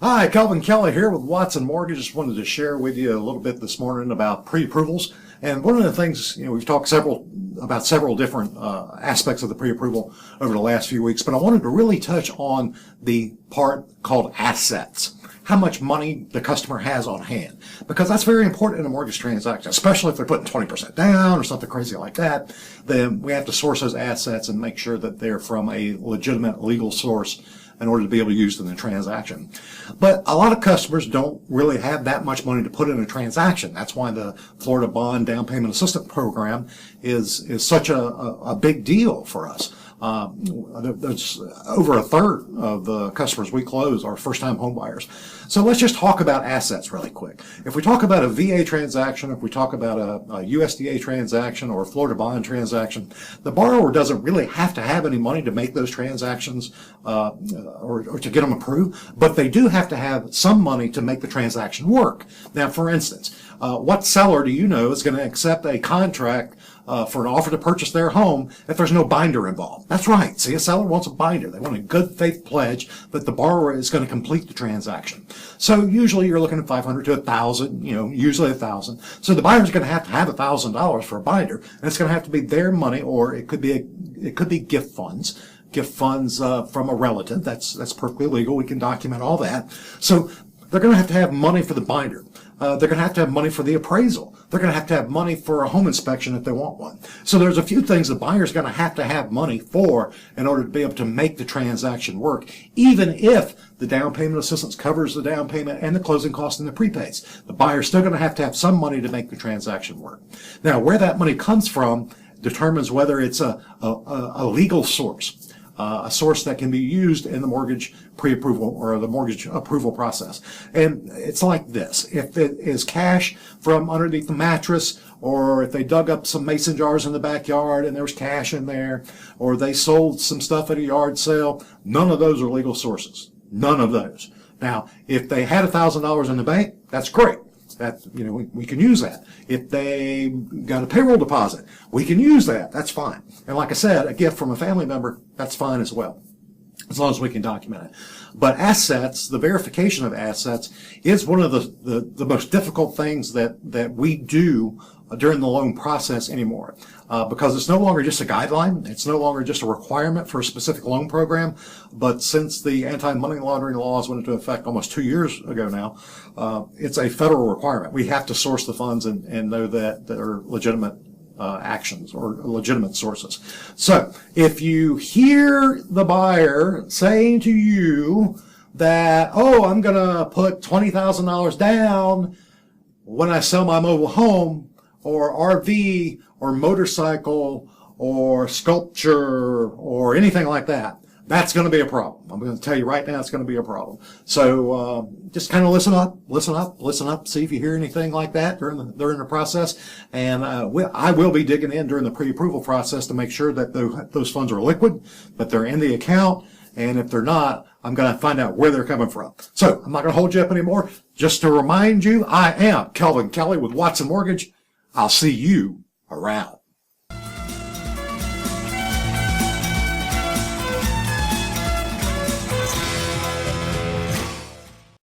Hi, Kelvin Kelley here with Watson Mortgage. Just wanted to share with you a little bit this morning about pre-approvals. And one of the things, we've talked about several different aspects of the pre-approval over the last few weeks, but I wanted to really touch on the part called assets. How much money the customer has on hand, because that's very important in a mortgage transaction, especially if they're putting 20% down or something crazy like that. Then we have to source those assets and make sure that they're from a legitimate legal source in order to be able to use them in the transaction. But a lot of customers don't really have that much money to put in a transaction. That's why the Florida Bond Down Payment Assistance Program is such a big deal for us. There's over a third of the customers we close are first-time home buyers. So let's just talk about assets really quick. If we talk about a VA transaction, if we talk about a USDA transaction or a Florida bond transaction, the borrower doesn't really have to have any money to make those transactions or to get them approved, but they do have to have some money to make the transaction work. Now, for instance, what seller do you know is going to accept a contract for an offer to purchase their home if there's no binder involved? That's right. See, a seller wants a binder. They want a good faith pledge that the borrower is going to complete the transaction. So usually you're looking at $500 to $1,000, usually $1,000. So the buyer's going to have $1,000 for a binder, and it's going to have to be their money, or it could be gift funds. Gift funds from a relative. That's perfectly legal. We can document all that. So they're going to have money for the binder. They're going to have money for the appraisal. They're going to have money for a home inspection if they want one. So there's a few things the buyer's going to have money for in order to be able to make the transaction work, even if the down payment assistance covers the down payment and the closing costs and the prepays. The buyer's still going to have some money to make the transaction work. Now, where that money comes from determines whether it's a legal source. A source that can be used in the mortgage pre-approval or the mortgage approval process. And it's like this. If it is cash from underneath the mattress, or if they dug up some mason jars in the backyard and there was cash in there, or they sold some stuff at a yard sale, none of those are legal sources. None of those. Now, if they had $1,000 in the bank, that's great. That, we can use that. If they got a payroll deposit, we can use that. That's fine. And like I said, a gift from a family member, that's fine as well, as long as we can document it. But assets, the verification of assets, is one of the most difficult things that we do during the loan process anymore, because it's no longer just a guideline. It's no longer just a requirement for a specific loan program. But since the anti-money laundering laws went into effect almost 2 years ago now, it's a federal requirement. We have to source the funds and know that they're legitimate actions or legitimate sources. So if you hear the buyer saying to you that, oh, I'm going to put $20,000 down when I sell my mobile home or RV or motorcycle or sculpture or anything like that, that's going to be a problem. I'm going to tell you right now, it's going to be a problem. So just kind of listen up, see if you hear anything like that during the process. And I will be digging in during the pre-approval process to make sure that those funds are liquid, that they're in the account. And if they're not, I'm going to find out where they're coming from. So I'm not going to hold you up anymore. Just to remind you, I am Kelvin Kelley with Watson Mortgage. I'll see you around.